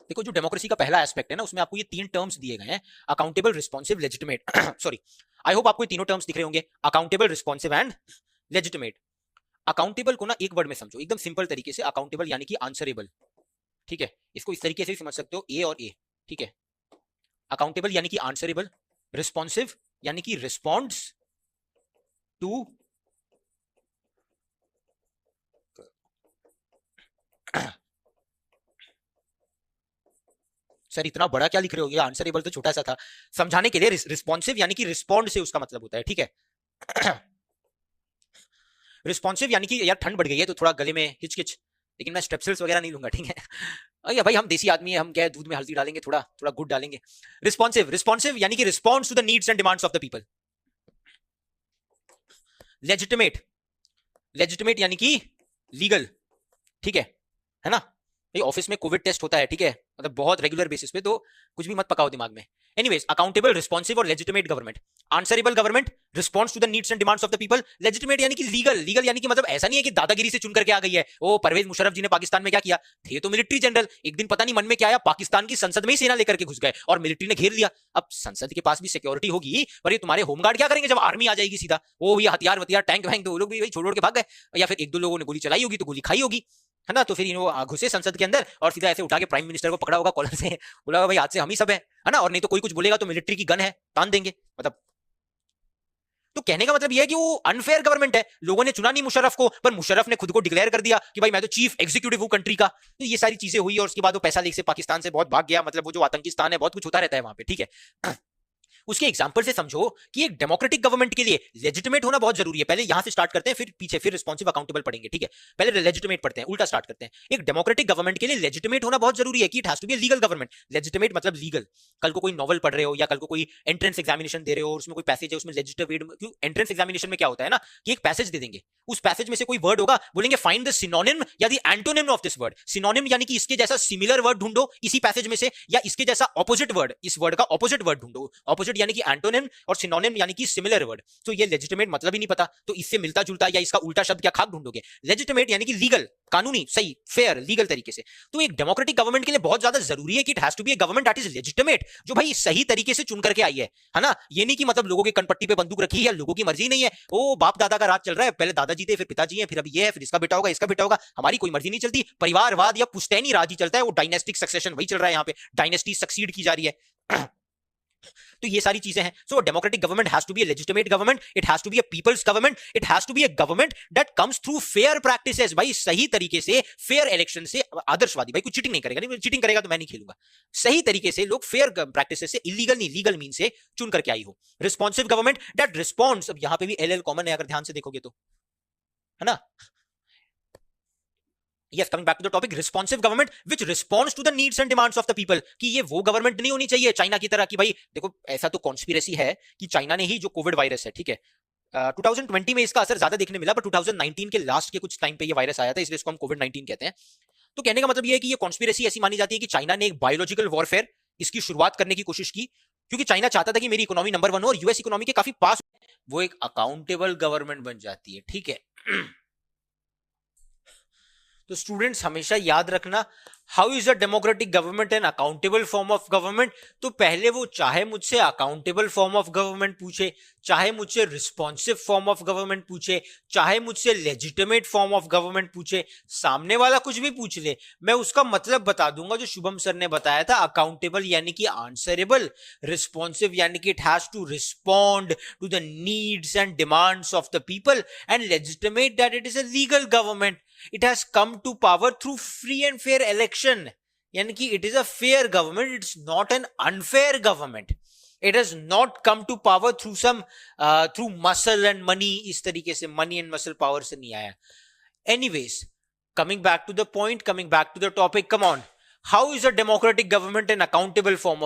देखो जो डेमोक्रेसी का पहला एस्पेक्ट है ना, उसमें आपको ये 3 टर्म्स दिए गए हैं, accountable, responsive, legitimate. Sorry, I hope आपको ये तीनों टर्म्स दिख रहे होंगे, accountable, responsive and legitimate. Accountable को ना एक वर्ड में समझो, एकदम सिंपल तरीके से, अकाउंटेबल यानी कि आंसरेबल, ठीक है, इसको इस तरीके से समझ सकते हो, ए और ए, ठीक है। अकाउंटेबल यानी कि आंसरेबल, रिस्पॉन्सिव यानी कि रिस्पॉन्ड्स टू सर इतना बड़ा क्या लिख रहे हो, ये आंसरेबल तो छोटा सा था, समझाने के लिए। रिस्पॉन्सिव यानी कि रिस्पॉन्ड से उसका मतलब होता है, ठीक है। रिस्पॉन्सिव यानी कि यार ठंड बढ़ गई है तो थोड़ा गले में हिचकिच, लेकिन मैं स्ट्रेप्सिल्स वगैरह नहीं लूंगा, ठीक है। अरे भाई हम देसी आदमी है, हम क्या दूध में हल्दी डालेंगे, थोड़ा थोड़ा गुड़ डालेंगे। रिस्पॉन्सिव, रिस्पॉन्सिव यानी कि responds to the needs and demands of the people. Legitimate, legitimate यानी कि लीगल, ठीक है ना। भाई ऑफिस में कोविड टेस्ट होता है, ठीक है, मतलब बहुत रेगुलर बेसिस पे, तो कुछ भी मत पकाओ दिमाग में। एनीवेज, अकाउंटेबल, रिस्पॉन्सिव और legitimate government. Answerable government, response to the needs and demands of the people. Legitimate यानी कि लीगल, लीगल यानी कि मतलब ऐसा नहीं है कि दादागिरी से चुन करके आ गई है। ओ परवेज मुशर्रफ जी ने पाकिस्तान में क्या किया, थे तो मिलिट्री जनरल, एक दिन पता नहीं मन में क्या आया, पाकिस्तान की संसद में ही सेना लेकर के घुस गए और मिलिट्री ने घेर लिया। अब संसद के पास भी सिक्योरिटी होगी, पर ये तुम्हारे होमगार्ड क्या करेंगे जब आर्मी आ जाएगी सीधा, वो ये हथियार वथियार टैंक वैंक तो वो लोग भी छोड़ के भाग गए, या फिर एक दो लोगों ने गोली चलाई होगी तो गोली खाई होगी, है ना। तो फिर घुसे संसद के अंदर और सीधा ऐसे उठा के प्राइम मिनिस्टर को पकड़ा होगा कॉलर से, बोला होगा भाई आज से हम ही सब है ना, और नहीं तो कोई कुछ बोलेगा तो मिलिट्री की गन है तान देंगे, मतलब। तो कहने का मतलब यह है कि वो अनफेयर गवर्नमेंट है, लोगों ने चुना नहीं मुशर्रफ को, पर मुशर्रफ ने खुद को डिक्लेयर कर दिया कि भाई मैं तो चीफ एग्जीक्यूटिव हूं कंट्री का। तो ये सारी चीजें हुई और उसके बाद वो पैसा लेके से पाकिस्तान से बहुत भाग गया, मतलब वो जो आतंकिस्तान है, बहुत कुछ होता रहता है वहां पे, ठीक है। उसके एग्जाम्पल से समझो कि एक डेमोक्रेटिक गवर्नमेंट के लिए लेजिटिमेट होना बहुत जरूरी है। पहले यहां से स्टार्ट करते हैं, फिर पीछे फिर रिस्पॉन्सिव अकाउंटेबल पढ़ेंगे, ठीक है। पहले लेजिटिमेट पढ़ते हैं, उल्टा स्टार्ट करते हैं। एक डेमोक्रेटिक गवर्नमेंट के लिए लेजिटिमेट होना बहुत जरूरी है कि it has to be legal government. Legitimate मतलब लीगल। कल को कोई नॉवल पढ़ रहे हो या कल को कोई एंट्रेंस एग्जामिनेशन दे रहे हो, उसमें कोई पैसेज है, उसमें लेजिटिमेट, एंट्रेंस एग्जामिनेशन में क्या होता है ना कि एक पैसेज दे देंगे, उस पैसेज में से कोई वर्ड होगा, बोलेंगे फाइंड द सिनोनिम या the antonym of this word. Synonym यानी कि इसके जैसा सिमिलर वर्ड ढूंढो इसी पैसेज में से, या इसके जैसा ऑपोजिट वर्ड, इस वर्ड का ऑपोजिट वर्ड ढूंढो। ऑपोजिट यानी कि एंटोनिम और सिनोनिम यानी कि सिमिलर वर्ड। तो ये लेजिटिमेट मतलब ही नहीं पता, तो इससे मिलता जुलता या इसका उल्टा शब्द क्या खाक ढूंढोगे। लेजिटिमेट यानी कि लीगल, कानूनी, सही, फेयर, लीगल तरीके से। तो एक डेमोक्रेटिक गवर्नमेंट के लिए बहुत ज्यादा जरूरी है कि it has to be a government that is legitimate, जो भाई सही तरीके से चुन करके आई है ना। ये नहीं कि मतलब लोगों के कनपट्टी पे बंदूक रखी है, लोगों की मर्जी नहीं है, ओ बाप दादा का राज चल रहा है, पहले दादाजी थे फिर पिताजी है फिर अभी ये है, फिर इसका बेटा होगा इसका बेटा होगा, हमारी कोई मर्जी नहीं चलती। परिवारवाद या पुश्तैनी राज ही चलता है, वो डायनेस्टिक सक्सेशन वही चल रहा है यहाँ पे, डायनेस्टी सक्सीड की जा रही है। तो ये सारी चीजें हैं। So democratic government has to be a legitimate government, it has to be a people's government, it has to be a government that comes through fair practices, भाई सही तरीके से, फेयर इलेक्शन से, आदर्शवादी, भाई कुछ चीटिंग नहीं करेगा, नहीं चीटिंग करेगा तो मैं नहीं खेलूंगा, सही तरीके से लोग फेयर प्रैक्टिसेस से, इलीगल नहीं लीगल मीन से चुन करके आई हो। रिस्पॉन्सिव गवर्नमेंट दैट रिस्पॉन्ड्स, अब यहां पे भी एल कॉमन है अगर ध्यान से देखोगे तो, है ना। Yes, coming back to the topic, responsive government which responds to the needs and demands of the people। कि ये वो गवर्नमेंट नहीं होनी चाहिए चाइना की तरह कि भाई देखो ऐसा तो कॉन्स्पिरेसी है कि चाइना ने ही जो कोविड वायरस है, ठीक है, 2020 में इसका असर ज्यादा देखने मिला, पर 2019 के लास्ट के कुछ टाइम पे ये वायरस आया था, इसलिए इसको हम कोविड 19 कहते हैं। तो कहने का मतलब ये है कि ये कॉन्स्पिरेसी ऐसी मानी जाती है कि चाइना ने एक बायोलॉजिकल वॉरफेयर इसकी शुरुआत करने की कोशिश की, क्योंकि चाइना चाहता था कि मेरी इकोनॉमी नंबर 1 हो और यूएस इकोनॉमी के काफी पास, वो एक अकाउंटेबल गवर्नमेंट बन जाती है, ठीक है। तो स्टूडेंट्स हमेशा याद रखना, how is a democratic government an accountable form of government. तो पहले वो चाहे मुझसे अकाउंटेबल फॉर्म ऑफ गवर्नमेंट पूछे, चाहे मुझसे रिस्पॉन्सिव फॉर्म ऑफ गवर्नमेंट पूछे, चाहे मुझसे लेजिटिमेट फॉर्म ऑफ गवर्नमेंट पूछे, सामने वाला कुछ भी पूछ ले, मैं उसका मतलब बता दूंगा जो शुभम सर ने बताया था। अकाउंटेबल यानी कि आंसरेबल, रिस्पॉन्सिव यानी कि it has to respond to the needs and demands of the people, and legitimate that it is a legal government, it has come to power through free and fair election, यानी कि it is a fair government, it's not an unfair government, it has not come to power through some through muscle and money, इस तरीके से money and muscle power से नहीं आया। Anyways, coming back to the point, coming back to the topic, come on, how is a democratic government an accountable form of